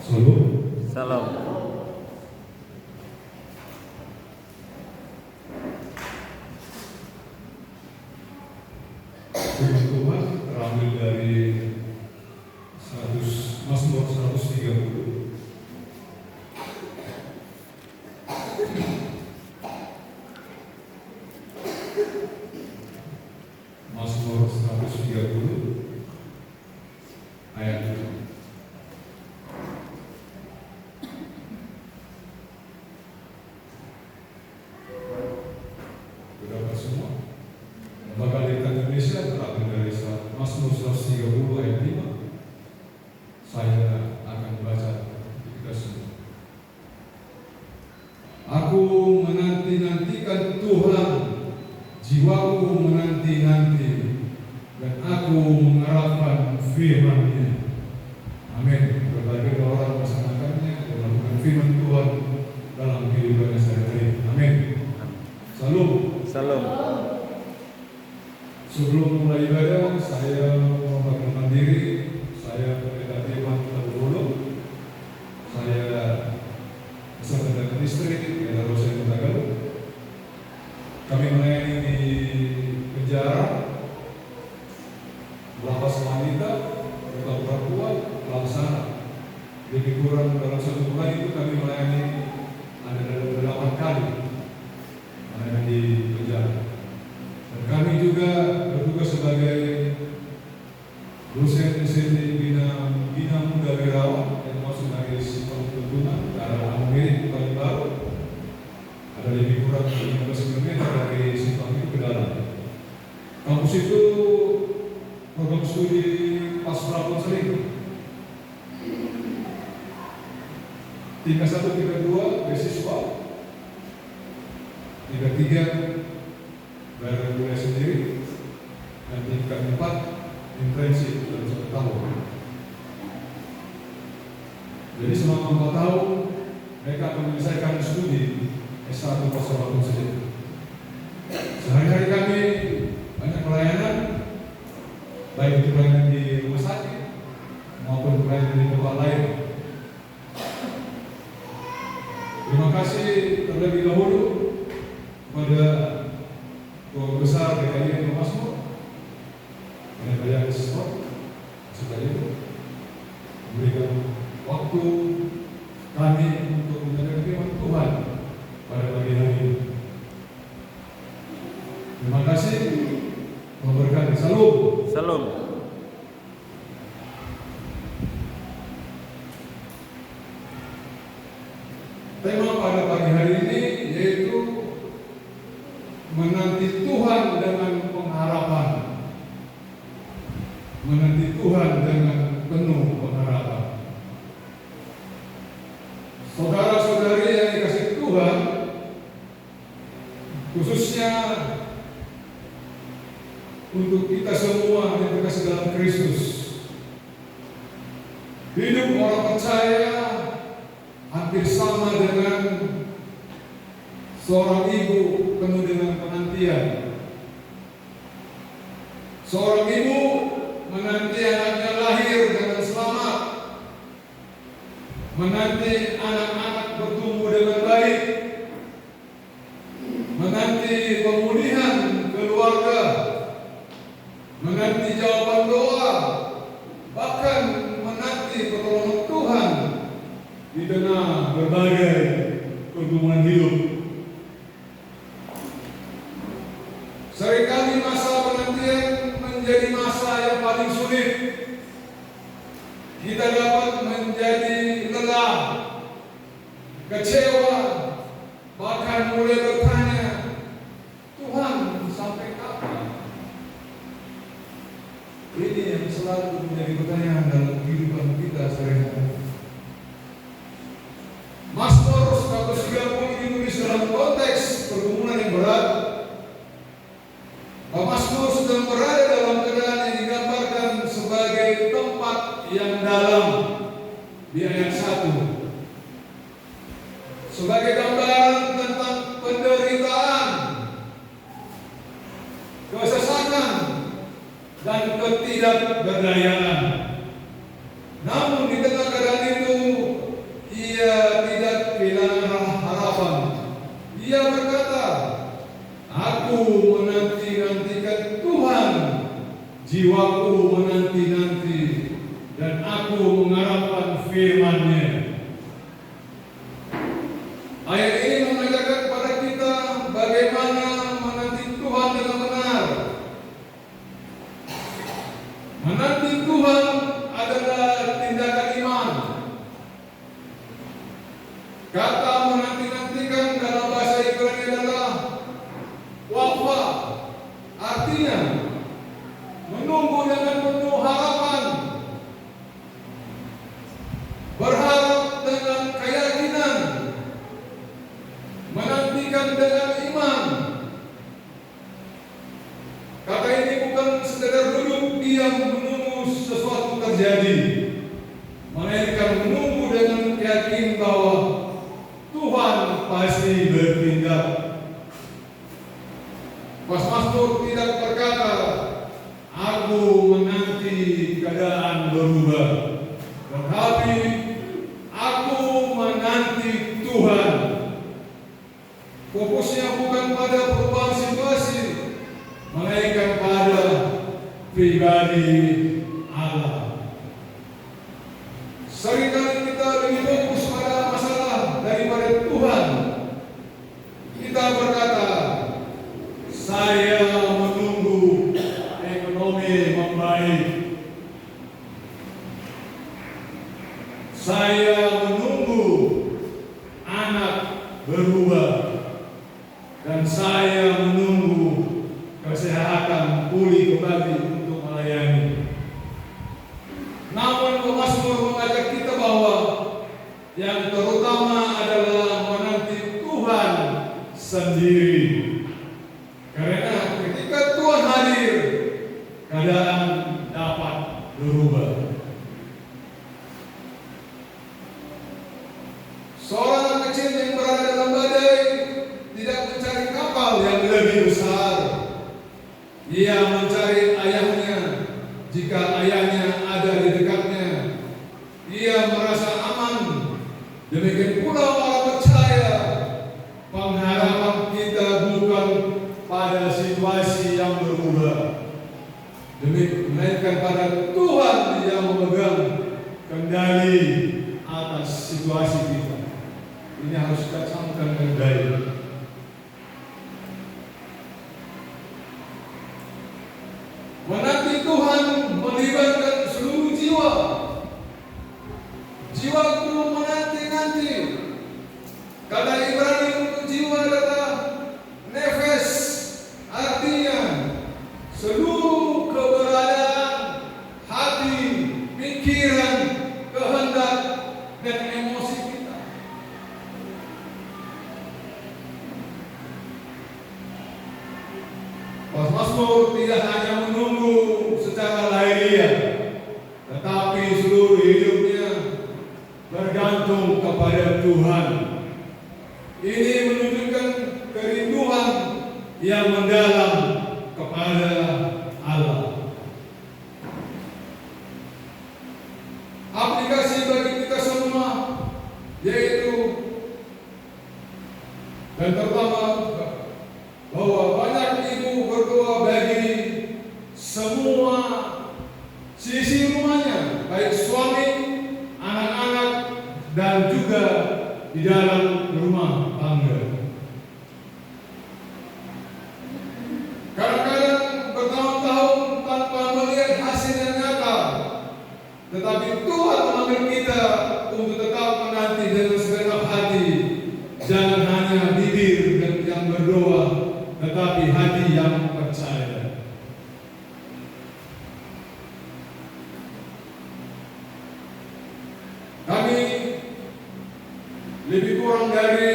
Salam. Firman Tuhan terambil dari Mazmur 130. Mazmur 130 ayat 7. Berapa semua? Lembaga Litan Indonesia terambil dari Mazmur 130 ayat 5. Saya akan membaca kita semua. Aku menanti-nantikan Tuhan, jiwaku menanti-nanti, dan aku mengharapkan firman-Nya. Amin. Berbagai orang melaksanakannya dan melakukan firman Tuhan dalam kehidupannya sehari-hari. Amin. Salam. Sebelum mulai ibadah, saya memperkenalkan diri. Saya Pendeta Firman Tabuholo. Saya bersama dengan istri, Pendeta Rosen Tagalu. Kami melayani di penjara, lapas wanita, rutan perempuan, laksana. Lebih kurang dalam satu bulan itu kami melayani ada 8 kali melayani di penjara. Dan kami juga bertugas sebagai dosen SMP Bina Muda Wirawan yang masuk dari Simpang Tuntunan ke arah Amiri paling baru. Ada lebih kurang 15 km dari Simpang itu ke dalam. Kampus itu program studi pasca konseling. Tingkat 1, tingkat 2 beasiswa, tingkat 3 bayar kuliah sendiri, dan tingkat 4 internship dalam 1 tahun. Jadi selama 4 tahun mereka akan menyelesaikan studi S1 pasca konseling. Sehari-hari kami banyak pelayanan, baik itu pelayanan di rumah sakit maupun pelayanan di tempat lain. Terima kasih terlebih dahulu kepada Tuan Besar DKI Mazmur, Pendeta Sport, sebagai itu memberikan waktu kami untuk mendengar firman Tuhan pada pagi hari ini. Terima kasih, memberkati. Salam. Tema pada pagi hari ini yaitu menanti Tuhan dengan pengharapan. Menanti Tuhan dengan penuh pengharapan. Saudara-saudari yang dikasihi Tuhan, khususnya untuk kita semua yang terkasih dalam Kristus, hidup orang percaya hampir sama dengan seorang ibu penuh dengan penantian. Seorang ibu menanti anaknya lahir dengan selamat, menanti anak-anak bertumbuh dengan baik, menanti pemulihan keluarga, menanti jawaban doa, bahkan menanti pertolongan Tuhan di tengah berbagai pergumulan hidup. Seringkali masa penantian menjadi masa yang paling sulit. Kita dapat menjadi lelah, kecewa, bahkan mulai bertanya, Tuhan sampai kapan? Ini yang selalu menjadi pertanyaan dalam kehidupan kita sehari-hari. Mazmur 130 ditulis dalam konteks pergumulan yang berat. Mazmur sedang berada dalam keadaan yang digambarkan sebagai tempat yang dalam di ayat 1. Sebagai gambaran tentang penderitaan, kesesakan, dan ketidakberdayaan. Namun di tengah keadaan itu mengharapkan firman-Nya. Ayat ini mengajarkan kepada kita bagaimana menanti Tuhan dengan benar. Menanti Tuhan adalah tindakan iman. Kata menanti-nantikan dalam bahasa Ibrani adalah wafa, artinya menunggu dengan penuh harapan, berharap dengan keyakinan, menantikan dengan iman. Kata ini bukan sekedar duduk diam menunggu sesuatu terjadi, melainkan menunggu dengan yakin bahwa Tuhan pasti bertindak. Mazmur tidak berkata, aku menanti keadaan berubah, tetapi aku menanti Tuhan. Fokusnya bukan pada perubahan situasi, melainkan pada pribadi Allah. Seringkali kita lebih fokus pada masalah daripada Tuhan. Kita berkata, saya menunggu ekonomi membaik, saya menunggu anak berubah, dan saya menunggu kesehatan pulih kembali untuk melayani. Namun pemazmur mengajak kita bahwa yang terutama adalah menanti Tuhan sendiri. Karena ketika Tuhan hadir, keadaan dapat berubah. Seorang anak kecil yang berada dalam badai tidak mencari kapal yang lebih besar. Ia mencari ayahnya. Jika ayahnya ada di dekatnya, ia merasa aman. Demikian pula orang percaya, pengharapan kita bukan pada situasi yang berubah, melainkan pada Tuhan yang memegang kendali atas situasi kita. Ini harus kita camkan dengan baik. Menanti Tuhan melibatkan seluruh jiwa. Jiwaku menanti-nanti. Kata Ibrani untuk jiwa adalah nefes, artinya seluruh keberadaan, hati, pikiran, kehendak, dan emosi kita. Mazmur tidak hanya menunggu secara lahiriah, tetapi seluruh hidupnya bergantung kepada Tuhan. Ini menunjukkan kerinduan yang mendalam kepada Allah. Aplikasi bagi kita semua yaitu, dan terutama bahwa banyak ibu berdoa bagi semua sisi rumahnya, baik suami, anak-anak, dan juga di dalam rumah tangga. Kadang-kadang bertahun-tahun tanpa melihat hasil yang nyata, tetapi Tuhan memanggil kita untuk tetap menanti dengan segenap hati. Jangan hanya bibir yang berdoa, tetapi hati yang percaya. Kami lebih kurang dari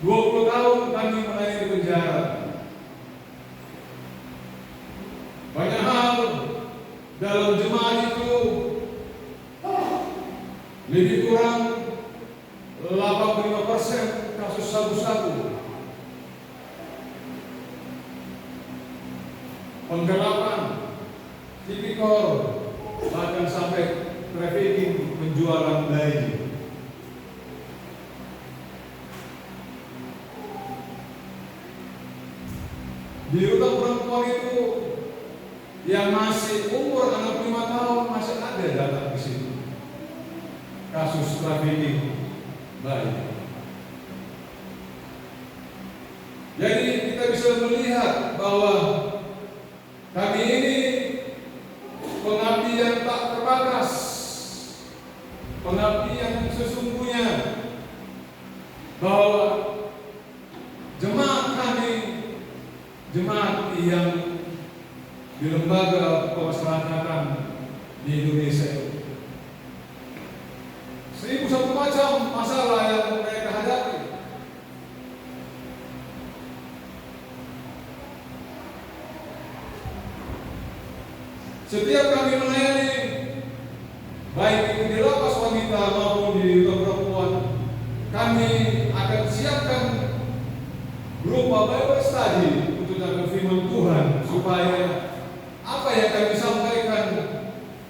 20 tahun kami melayani di penjara. Banyak hal dalam jemaat itu lebih kurang 85% kasus sabu-sabu, penggelapan, tipikor, bahkan sampai trafficking, penjualan bayi. Di rutan perempuan itu yang masih umur 65 tahun masih ada datang di situ. Kasus trafficking bayi. Jadi kita bisa melihat bahwa kami ini pengabdian tak terbatas, pengabdian sesungguhnya, bahwa jemaat kami, jemaat yang di lembaga pemasyarakatan di Indonesia, 1001 macam masalah yang mereka hadapi. Setiap kami melayani, baik itu di lapas wanita maupun di ruang perempuan, kami akan siapkan berupa Bible study untuk dalam firman Tuhan, supaya apa yang kami sampaikan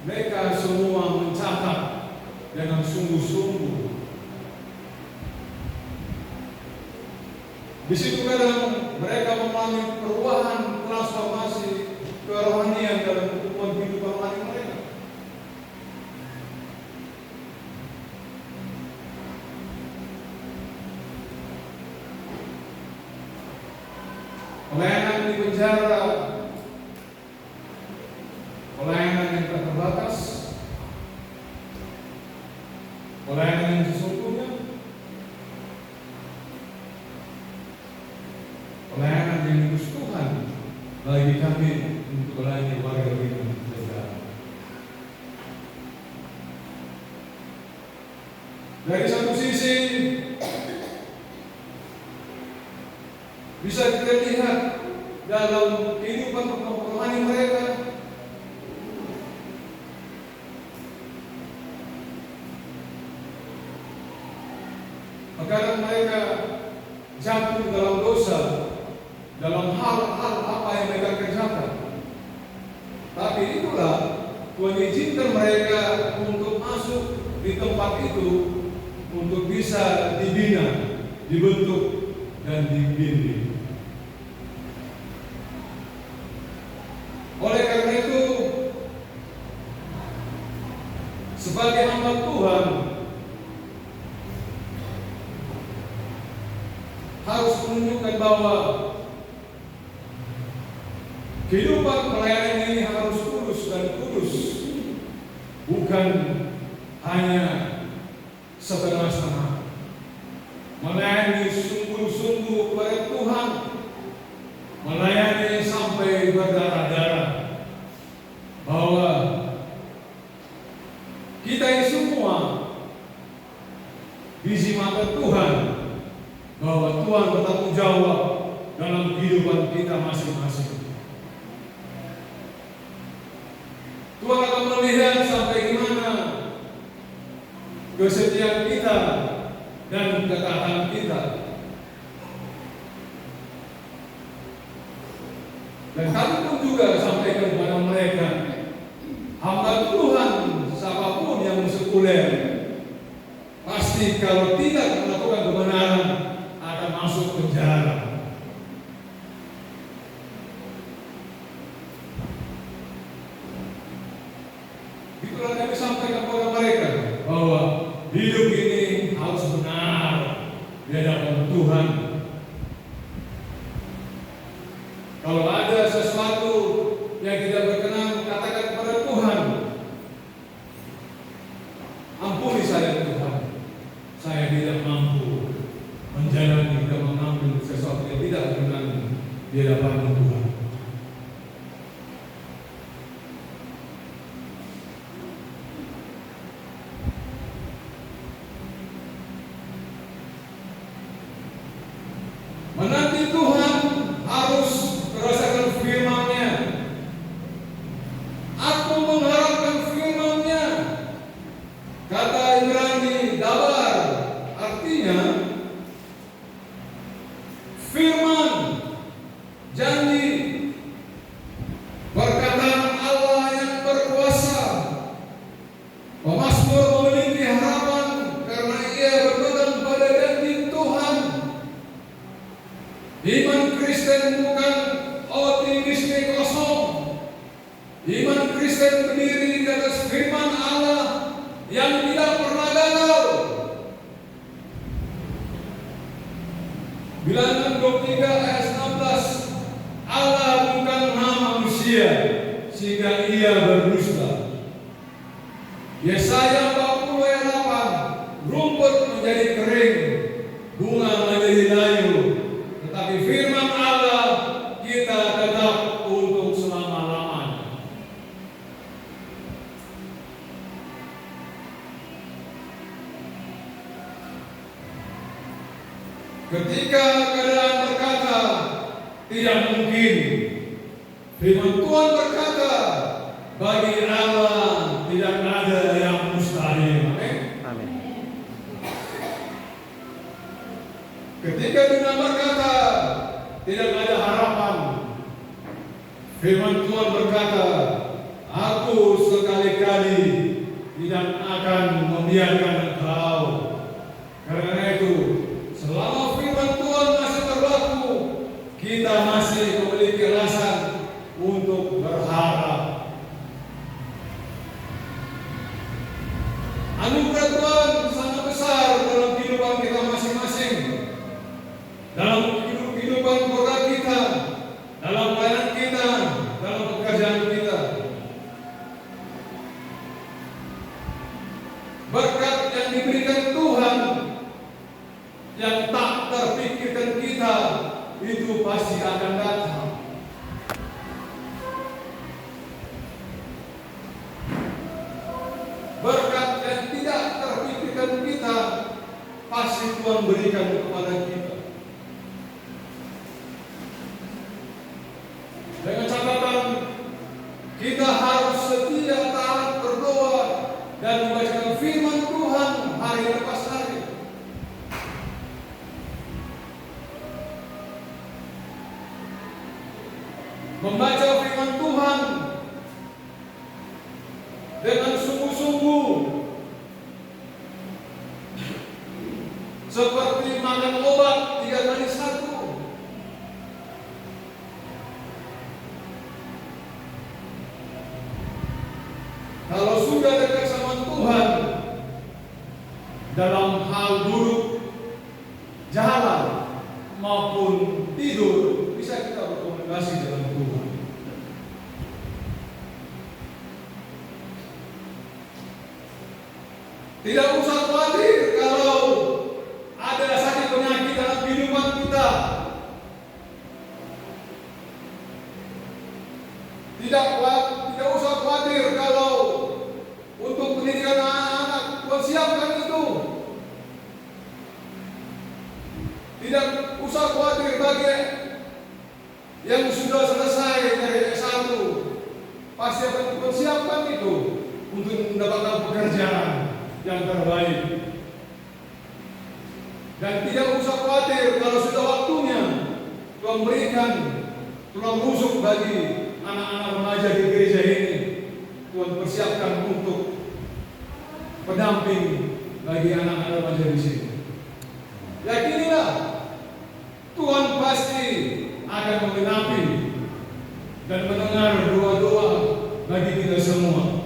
mereka semua mencatat dengan sungguh-sungguh. Di situ kadang mereka mengalami perubahan, transformasi kerohanian dalam kehidupan rohani mereka. Pelayanan di penjara, pelayanan yang terbatas, pelayanan yang sesungguhnya, pelayanan yang diutus Tuhan bagi kami untuk melayani warga kita negara. Dari satu sisi bisa kita lihat dalam kehidupan rohani mereka, kadang mereka jatuh dalam dosa, dalam hal-hal apa yang mereka kerjakan. Tapi itulah Tuhan izinkan mereka untuk masuk di tempat itu, untuk bisa dibina, dibentuk, dan dibimbing. Oleh karena itu, sebagai hamba Tuhan harus menunjukkan bahwa kehidupan pelayanan ini harus tulus dan kudus, bukan hanya setengah-setengah. Melayani sungguh-sungguh kepada Tuhan, melayani sampai berdarah-darah, bahwa kita ini semua biji mata Tuhan, bahwa Tuhan bertanggung jawab dalam kehidupan kita masing-masing. Tuhan akan melihat sampai gimana kesetiaan kita dan ketaatan kita. Dan kami pun juga sampaikan kepada mereka, hamba Tuhan siapapun yang sekuler, pasti kalau tidak melakukan kebenaran akan masuk penjara. Itulah kami sampaikan kepada mereka, bahwa hidup ini harus benar di hadapan Tuhan. Kalau ada sesuatu yang tidak berkenan, katakan kepada Tuhan, ampuni saya Tuhan, saya tidak mampu menjalani dan mengambil sesuatu yang tidak berkenan di hadapan Tuhan. Menanti Tuhan harus merasakan firman-Nya. Aku mengharapkan firman-Nya. Kata Ibrani dabar, artinya firman, janji, perkataan Allah yang berkuasa. Pemazmur memiliki harapan karena ia berpegang pada janji Tuhan. Iman Kristen bukan optimisme kosong, Iman Kristen berdiri di atas firman Allah yang tidak pernah gagal. Bilangan 23 ayat 16, Allah bukan manusia sehingga ia berdusta. Yesaya 40 ayat 8, rumput menjadi kering, bunga menjadi layu, tetapi firman Allah kita tetap untuk selama-lamanya. Ketika keadaan berkata tidak mungkin, firman Tuhan berkata bagi Allah tidak ada yang mustahil. Amin. Ketika dunia berkata tidak ada harapan, firman Tuhan berkata, aku sekali-kali tidak akan membiarkan engkau. Karena itu, selama firman Tuhan masih berlaku, kita masih memiliki alasan untuk berharap. Anugerah Tuhan sangat besar dalam kehidupan kita masing-masing, dalam kehidupan keluarga kita, dalam pelayanan kita, dalam pekerjaan kita. Berkat yang diberikan Tuhan yang tak terpikirkan kita itu pasti akan datang. Berkat yang tidak terpikirkan kita pasti Tuhan berikan kepada kita. Dengan catatan kita harus setia taat berdoa dan membacakan firman Tuhan hari lepas hari. Membaca firman Tuhan dengan sungguh-sungguh, seperti makan obat 3 kali 1. Kalau sudah dekat sama Tuhan, dalam hal duduk, jalan maupun tidur, bisa kita berkomunikasi dengan Tuhan. Tidak usah khawatir kalau ada sakit penyakit dalam kehidupan kita. Tidak usah khawatir kalau untuk pendidikan anak-anak Tuhan siapkan itu. Tidak usah khawatir bagi yang sudah selesai dari S1, pasti akan Tuhan siapkan itu untuk mendapatkan pekerjaan yang terbaik. Dan tidak usah khawatir kalau sudah waktunya Tuhan berikan tulang rusuk bagi anak-anak remaja di gereja ini. Tuhan persiapkan untuk pendamping bagi anak-anak remaja di sini. Yakinilah Tuhan pasti akan menggenapi dan mendengar doa-doa bagi kita semua.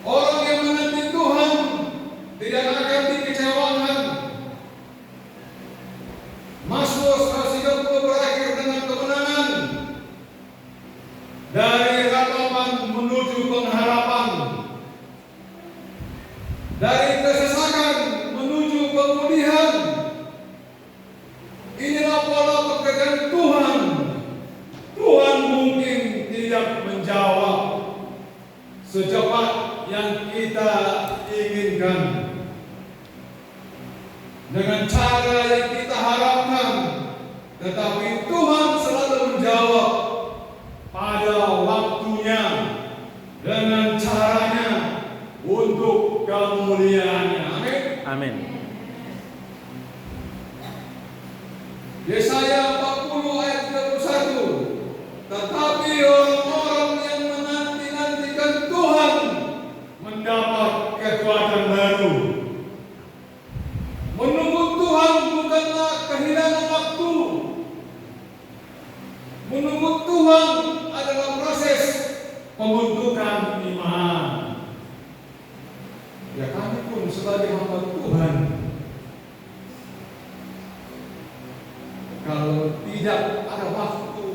Orang yang menanti Tuhan tidak akan dikecewakan. Mazmur 130 berakhir dengan kemenangan. Dari harapan menuju pengharapan, dari kesesakan menuju pemulihan. Inilah pola pekerjaan Tuhan. Tuhan mungkin tidak menjawab secepat yang kita inginkan, dengan cara yang kita harapkan, tetapi Tuhan selalu menjawab pada waktunya, dengan caranya, untuk kemuliaannya. Amin. Amin. Yesaya 40 ayat 31. Tetapi orang-orang yang menanti-nantikan Tuhan mendapat kekuatan baru. Menunggu Tuhan bukanlah kehilangan waktu. Menunggu Tuhan membutuhkan iman. Ya kami pun sebagai hamba Tuhan, kalau tidak ada waktu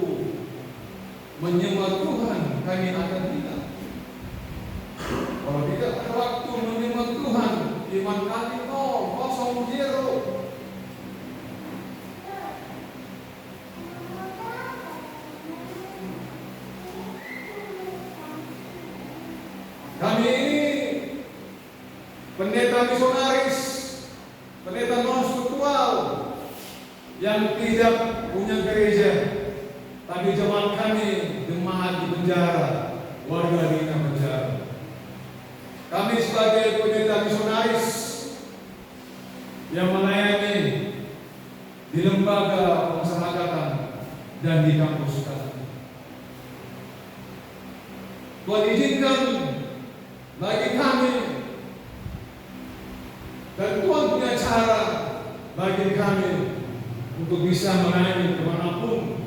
menyembah Tuhan, kami akan hilang. Kalau tidak ada waktu menyembah Tuhan, iman kami nol, kosong, zero. Kami ini pendeta misionaris, pendeta non-struktural yang tidak punya gereja, tapi jemaat kami jemaat di penjara, warga binaan penjara. Kami sebagai pendeta misionaris yang melayani di lembaga pemasyarakatan dan di kampus kami. Tuhan izinkan bagi kami, dan Tuhan punya cara bagi kami untuk bisa melayani kemanapun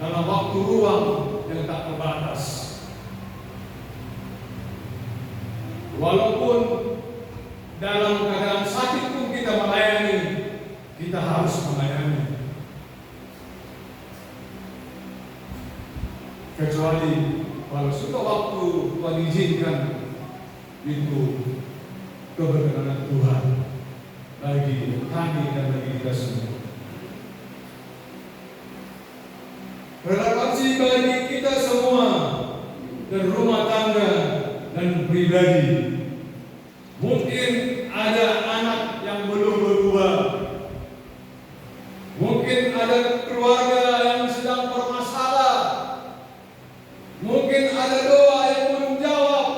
dalam waktu ruang yang tak terbatas. Walaupun dalam keadaan sakit pun kita melayani, kita harus melayani. Kecuali kalau sudah waktu Tuhan izinkan, itu keberkenan Tuhan bagi kami dan bagi kita semua. Relevansi bagi kita semua dan rumah tangga dan pribadi. Mungkin ada anak yang belum berubah, mungkin ada keluarga yang sedang bermasalah, mungkin ada doa yang belum jawab.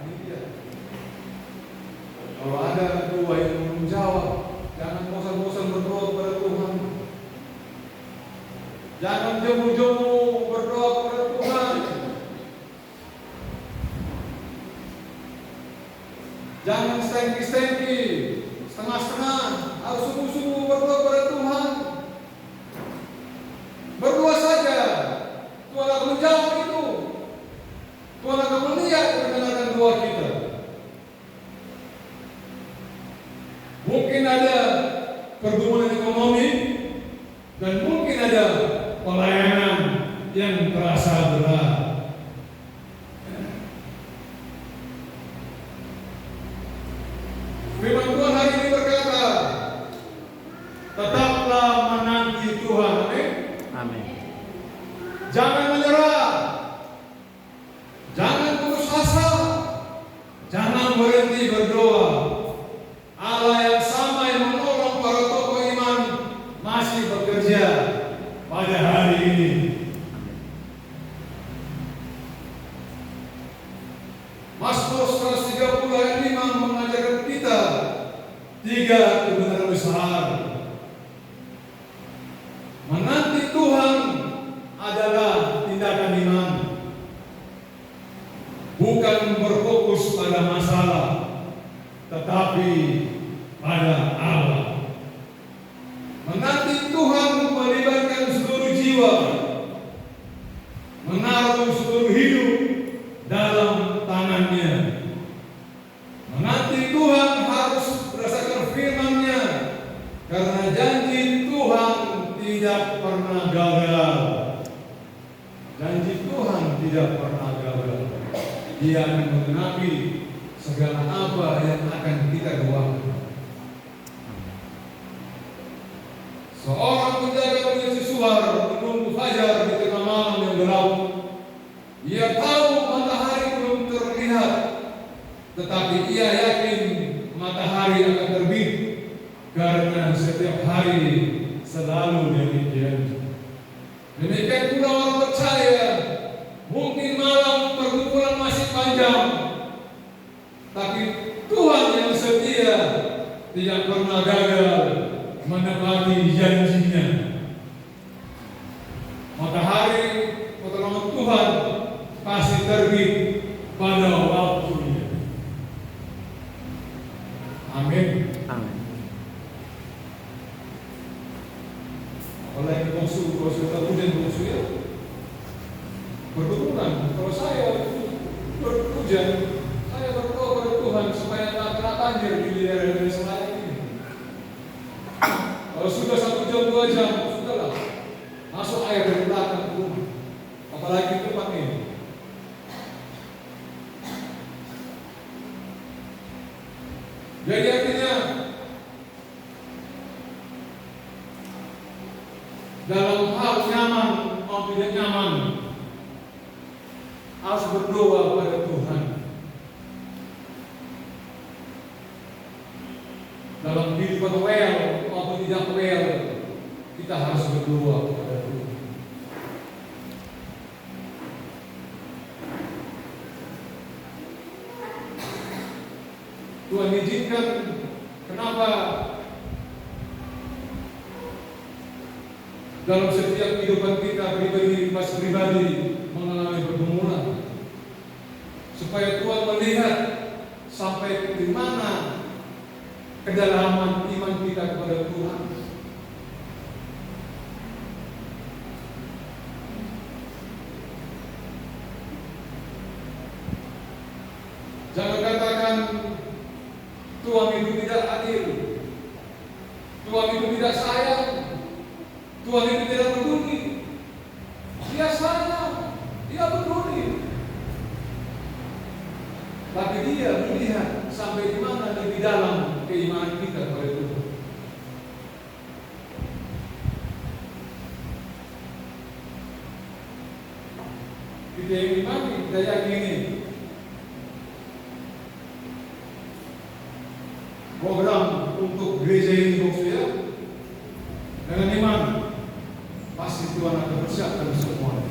Ini dia. Kalau ada doa yang belum jawab, jangan bosan-bosan berdoa kepada Tuhan. Jangan jemu-jemu berdoa kepada Tuhan. Jangan stengki-stengki, setengah-setengah, harus sungguh-sungguh berdoa kepada Tuhan. Berdoa saja, Tuhan akan menjawab itu. Tuhan akan melihat kebenaran doa kita. Mungkin ada pergumulan ekonomi, dan mungkin ada pelayanan yang terasa berat. Firman Tuhan hari ini berkata, tetaplah menanti Tuhan. Amin. Amin. Jangan menyerah, jangan putus asa, jangan berhenti berdoa. Allah yang sama yang menolong para tokoh iman masih bekerja pada hari ini. Mazmur 130 ayat 5 mengajarkan kita 3 kebenaran besar. Menanti Tuhan adalah tindakan iman, bukan berfokus pada masalah, tetapi pada Allah. Menanti Tuhan melibatkan seluruh jiwa, menaruh seluruh hidup dalam tangannya. Menanti Tuhan harus berdasarkan firman-Nya, karena janji Tuhan tidak pernah gagal. Janji Tuhan tidak pernah gagal. Dia akan menggenapi segala apa yang akan kita doakan. Seorang penjaga pengisi suar menunggu fajar di tengah malam yang gelap. Ia tahu matahari belum terlihat, tetapi ia yakin matahari akan terbit, karena setiap hari selalu demikian. Demikian pula orang percaya, mungkin malam pergumulan masih panjang, tapi Tuhan yang setia tidak pernah gagal menepati janjinya. Matahari pertolongan Tuhan pasti terbit pada waktunya. Amin. Amin. Oleh bongsu, kalau sudah hujan bongsu ya berdukungan. Kalau saya hujan, saya berdoa kepada Tuhan supaya tak kena banjir di daerah Indonesia lain ini. Kalau sudah 1 jam 2 jam, sudahlah masuk air dari belakang ke rumah, apalagi tempat ini. Jadi artinya dalam hal nyaman atau tidak nyaman harus berdoa kepada Tuhan. Dalam kehidupan well maupun tidak well, kita harus berdoa kepada Tuhan. Tuhan izinkan, kenapa dalam setiap kehidupan kita pribadi mengalami pergumulan, supaya Tuhan melihat sampai di mana kedalaman iman kita kepada Tuhan. Jangan katakan Tuhan itu tidak adil, Tuhan itu tidak sayang, Tuhan itu tidak peduli. Dia sayang, dia peduli, tapi dia melihat sampai di mana lebih dalam keimanan kita kepada Tuhan. Kita yang imani, kita yakini program untuk gereja ini maksudnya dengan iman pasti Tuhan akan persiapkan semua.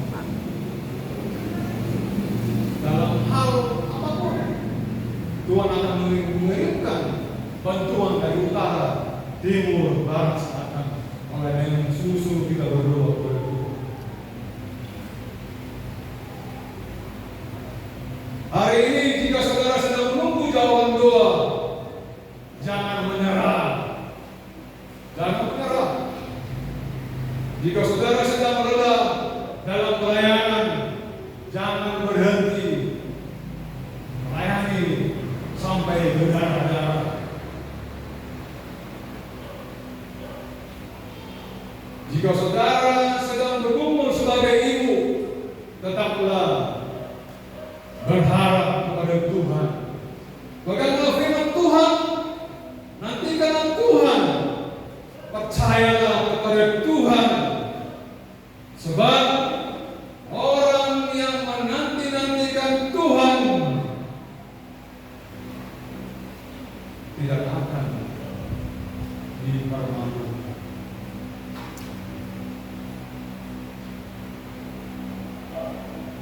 Dalam hal apapun Tuhan akan mengirimkan bantuan dari utara, timur, barat, selatan. Oleh yang sungguh-sungguh kita berdoa kepada Tuhan. Hari ini jika saudara sedang menunggu jawaban doa, jangan menyerah. Jangan menyerah. Jika saudara sedang lelah dalam pelayanan, jangan berhenti. Melayani sampai berdarah-darah. Jika saudara sedang bergumul sebagai ibu, tetaplah berharap kepada Tuhan. Bagaimana firman Tuhan? Nantikan Tuhan, percayalah kepada Tuhan, sebab orang yang menanti-nantikan Tuhan tidak akan dipermalukan.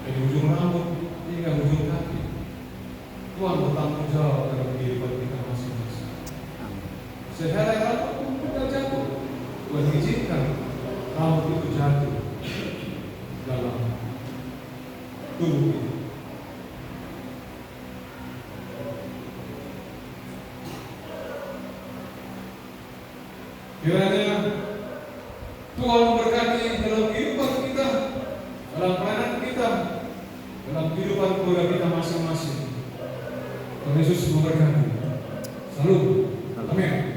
Dari ujung rambut hingga ujung kaki, Tuhan bertanggung jawab dalam kehidupan kita masing-masing. Sehelai rambut pun tidak jatuh, Tuhan izinkan rambut itu jatuh dalam tubuh kita. Kiranya Tuhan memberkati dalam kehidupan kita, dalam pelayanan kita, dalam kehidupan keluarga kita masing-masing. Tuhan Yesus memberkati. Salam. Amin.